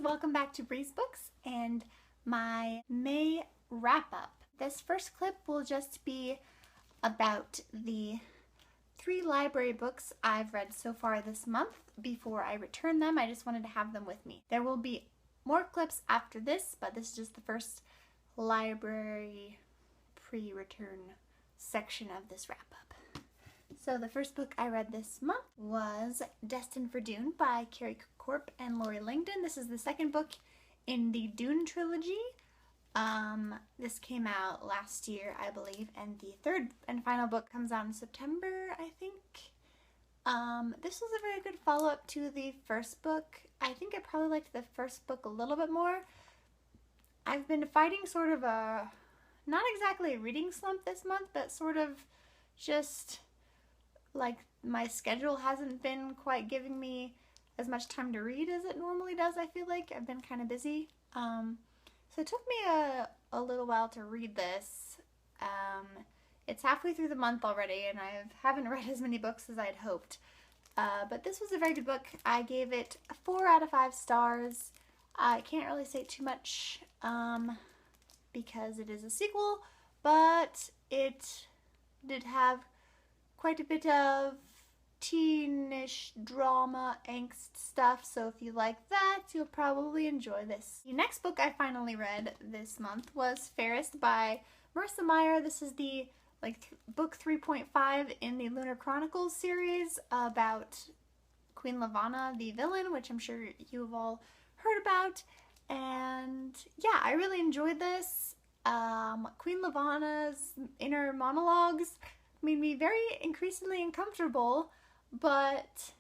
welcome back to Bre'sBooks and my May wrap-up. This first clip will just be about the 3 library books I've read so far this month before I return them. I just wanted to have them with me. There will be more clips after this, but this is just the first library pre-return section of this wrap-up. So the first book I read this month was Destined for Dune by Carrie Corp and Lori Langdon. This is the second book in the Dune trilogy. This came out last year, I believe, and the third and final book comes out in September, I think. This was a very good follow-up to the first book. I think I probably liked the first book a little bit more. I've been fighting sort of a, not exactly a reading slump this month, but sort of just like my schedule hasn't been quite giving me as much time to read as it normally does. I feel like I've been kind of busy. So it took me a little while to read this. It's halfway through the month already and I haven't read as many books as I'd hoped. But this was a very good book. I gave it 4 out of 5 stars. I can't really say too much because it is a sequel, but it did have quite a bit of teenish drama angst stuff, so if you like that, you'll probably enjoy this. The next book I finally read this month was Fairest by Marissa Meyer. This is the book 3.5 in the Lunar Chronicles series about Queen Lavanna, the villain, which I'm sure you've all heard about. And yeah, I really enjoyed this. Queen Lavanna's inner monologues made me very increasingly uncomfortable, but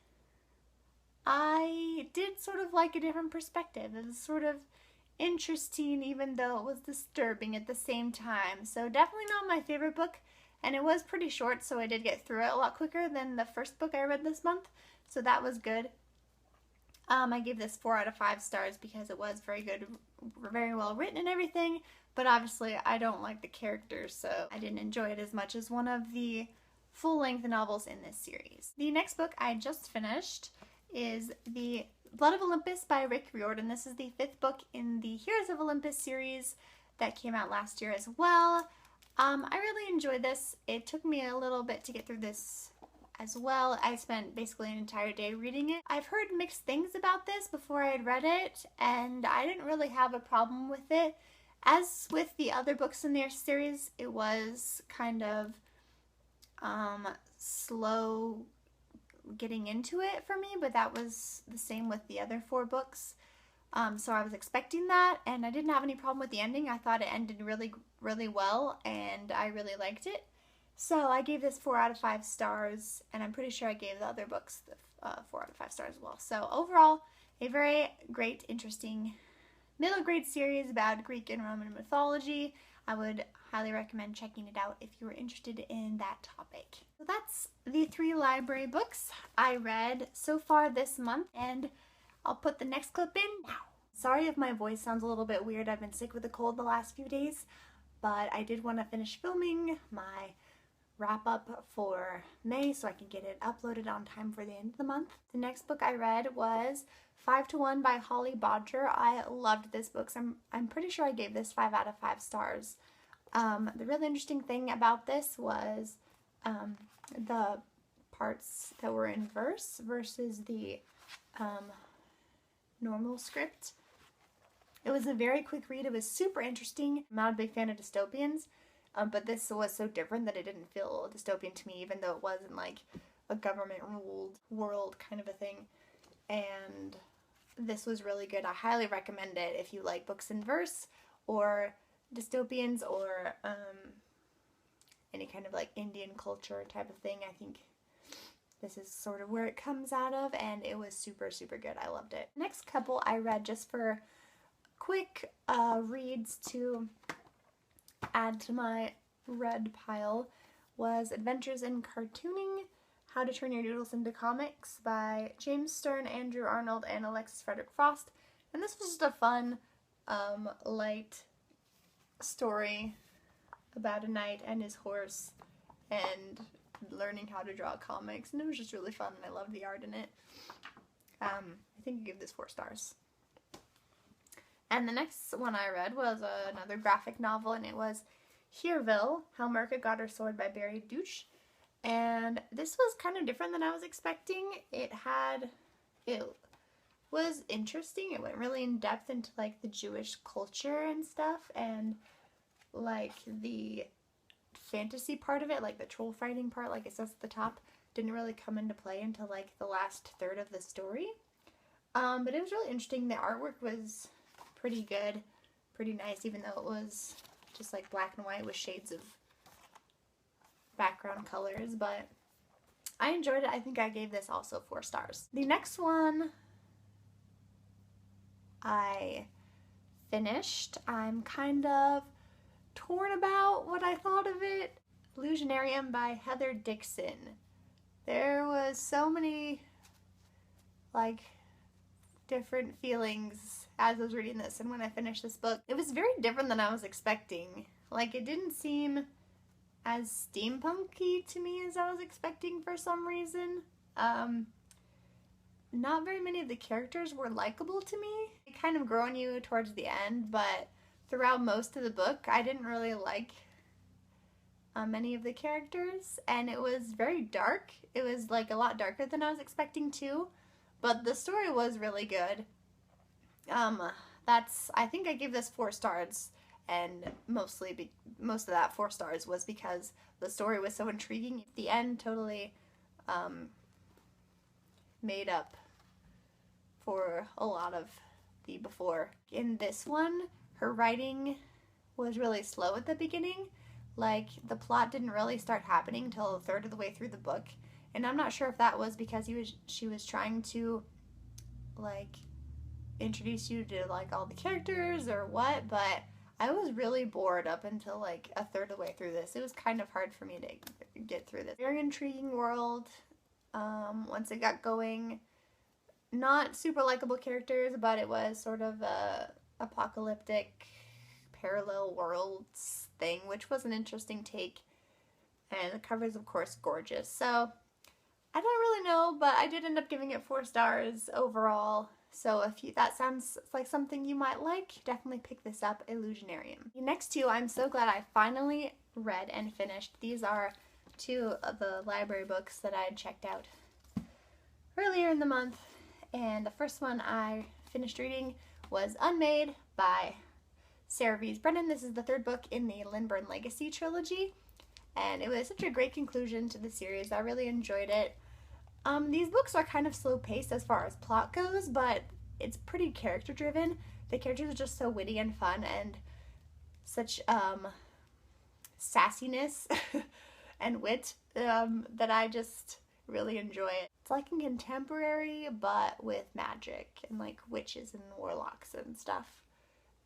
I did sort of like a different perspective. It was sort of interesting even though it was disturbing at the same time. So definitely not my favorite book, and it was pretty short, so I did get through it a lot quicker than the first book I read this month, so that was good. I gave this 4 out of 5 stars because it was very good, very well written and everything, but obviously I don't like the characters, so I didn't enjoy it as much as one of the full-length novels in this series. The next book I just finished is The Blood of Olympus by Rick Riordan. This is the 5th book in the Heroes of Olympus series that came out last year as well. I really enjoyed this. It took me a little bit to get through this as well. I spent basically an entire day reading it. I've heard mixed things about this before I had read it, and I didn't really have a problem with it. As with the other books in their series, it was kind of slow getting into it for me, but that was the same with the other 4 books. So I was expecting that, and I didn't have any problem with the ending. I thought it ended really, really well, and I really liked it. So I gave this 4 out of 5 stars, and I'm pretty sure I gave the other books 4 out of 5 stars as well. So overall, a very great, interesting middle grade series about Greek and Roman mythology. I would highly recommend checking it out if you were interested in that topic. So that's the 3 library books I read so far this month, and I'll put the next clip in now. Sorry if my voice sounds a little bit weird. I've been sick with a cold the last few days, but I did want to finish filming my wrap-up for May so I can get it uploaded on time for the end of the month. The next book I read was 5 to 1 by Holly Bodger. I loved this book. So I'm pretty sure I gave this 5 out of 5 stars. The really interesting thing about this was the parts that were in verse versus the normal script. It was a very quick read. It was super interesting. I'm not a big fan of dystopians, but this was so different that it didn't feel dystopian to me, even though it wasn't like a government-ruled world kind of a thing. And this was really good. I highly recommend it if you like books in verse or dystopians or any kind of like Indian culture type of thing. I think this is sort of where it comes out of, and it was super, super good. I loved it. Next couple I read just for quick reads to add to my read pile was Adventures in Cartooning, How to Turn Your Doodles into Comics by James Stern, Andrew Arnold, and Alexis Frederick Frost. And this was just a fun, light story about a knight and his horse and learning how to draw comics, and it was just really fun, and I loved the art in it. I think I give this 4 stars. And the next one I read was another graphic novel, and it was Hereville, How America Got Her Sword by Barry Deutsch. And this was kind of different than I was expecting. It was interesting. It went really in depth into like the Jewish culture and stuff, and like the fantasy part of it, like the troll fighting part, like it says at the top, didn't really come into play until like the last third of the story. But it was really interesting. The artwork was pretty good, pretty nice, even though it was just like black and white with shades of background colors, but I enjoyed it. I think I gave this also 4 stars. The next one I finished. I'm kind of torn about what I thought of it. Illusionarium by Heather Dixon. There was so many like different feelings as I was reading this and when I finished this book. It was very different than I was expecting. Like, it didn't seem as steampunky to me as I was expecting for some reason. Not very many of the characters were likable to me. It kind of grew on you towards the end, but throughout most of the book, I didn't really like many of the characters, and it was very dark. It was like a lot darker than I was expecting too, but the story was really good. I think I gave this 4 stars, and most of that 4 stars was because the story was so intriguing. The end totally made up for a lot of the before. In this one, her writing was really slow at the beginning. Like, the plot didn't really start happening until a third of the way through the book, and I'm not sure if that was because she was trying to like introduce you to like all the characters or what, but I was really bored up until like a third of the way through this. It was kind of hard for me to get through this. Very intriguing world. Once it got going, not super likable characters, but it was sort of a apocalyptic parallel worlds thing, which was an interesting take. And the cover is of course gorgeous. So I don't really know, but I did end up giving it 4 stars overall. So if that sounds like something you might like, definitely pick this up, Illusionarium. The next 2 I'm so glad I finally read and finished. These are 2 of the library books that I had checked out earlier in the month. And the first one I finished reading was Unmade by Sarah V's Brennan. This is the 3rd book in the Lindburn Legacy trilogy, and it was such a great conclusion to the series. I really enjoyed it. These books are kind of slow-paced as far as plot goes, but it's pretty character-driven. The characters are just so witty and fun, and such sassiness and wit that I just really enjoy it. It's like a contemporary, but with magic and like witches and warlocks and stuff.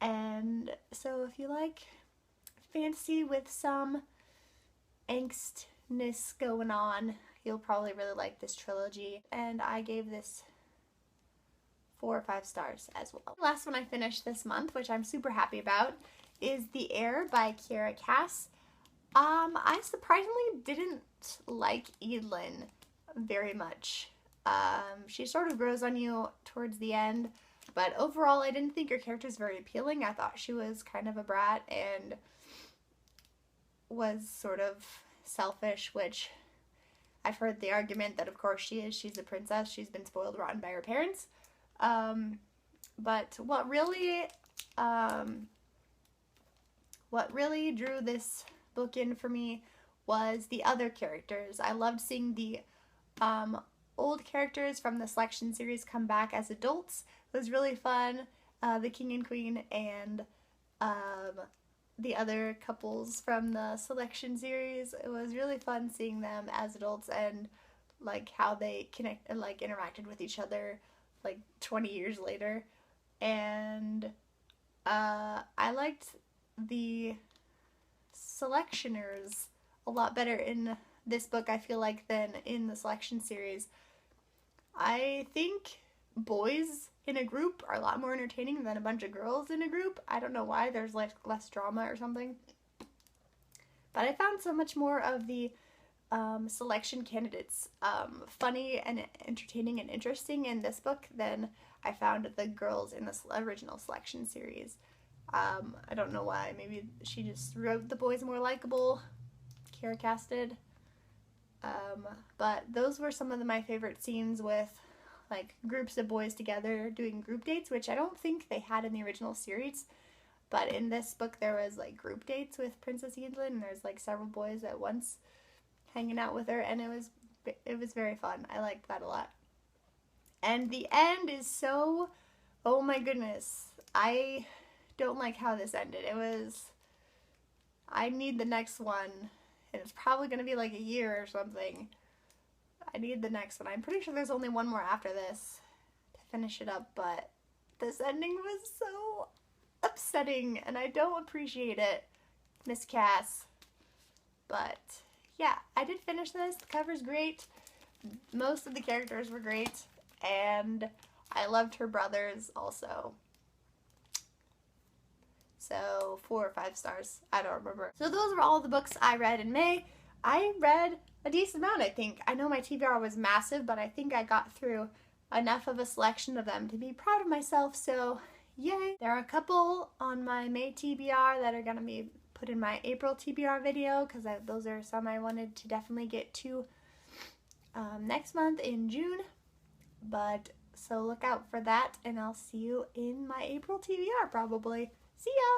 And so if you like fantasy with some angstness going on, you'll probably really like this trilogy. And I gave this 4 or 5 stars as well. The last one I finished this month, which I'm super happy about, is The Heir by Kiera Cass. I surprisingly didn't like Evelyn very much. She sort of grows on you towards the end, but overall I didn't think her character was very appealing. I thought she was kind of a brat and was sort of selfish, which I've heard the argument that of course she is. She's a princess. She's been spoiled rotten by her parents. But what really drew this book in for me was the other characters. I loved seeing the old characters from the Selection series come back as adults. It was really fun. The king and queen and the other couples from the Selection series. It was really fun seeing them as adults and like how they connect and like interacted with each other like 20 years later. And I liked the Selectioners a lot better in this book, I feel like, than in the Selection series. I think boys in a group are a lot more entertaining than a bunch of girls in a group. I don't know why. There's like less drama or something. But I found so much more of the Selection candidates funny and entertaining and interesting in this book than I found the girls in the original selection series. I don't know why. Maybe she just wrote the boys more likable, casted. But those were some of my favorite scenes with like groups of boys together doing group dates, which I don't think they had in the original series. But in this book there was like group dates with Princess Evelyn, and there's like several boys at once hanging out with her, and it was very fun. I liked that a lot. And the end is so, oh my goodness, I don't like how this ended. I need the next one, and it's probably going to be like a year or something. I need the next one. I'm pretty sure there's only one more after this to finish it up, but this ending was so upsetting, and I don't appreciate it, Miss Cass. But yeah, I did finish this. The cover's great. Most of the characters were great, and I loved her brothers also. So 4 or 5 stars. I don't remember. So those were all the books I read in May. I read a decent amount, I think. I know my TBR was massive, but I think I got through enough of a selection of them to be proud of myself, so yay. There are a couple on my May TBR that are going to be put in my April TBR video, because those are some I wanted to definitely get to next month in June. But so look out for that, and I'll see you in my April TBR probably. See ya!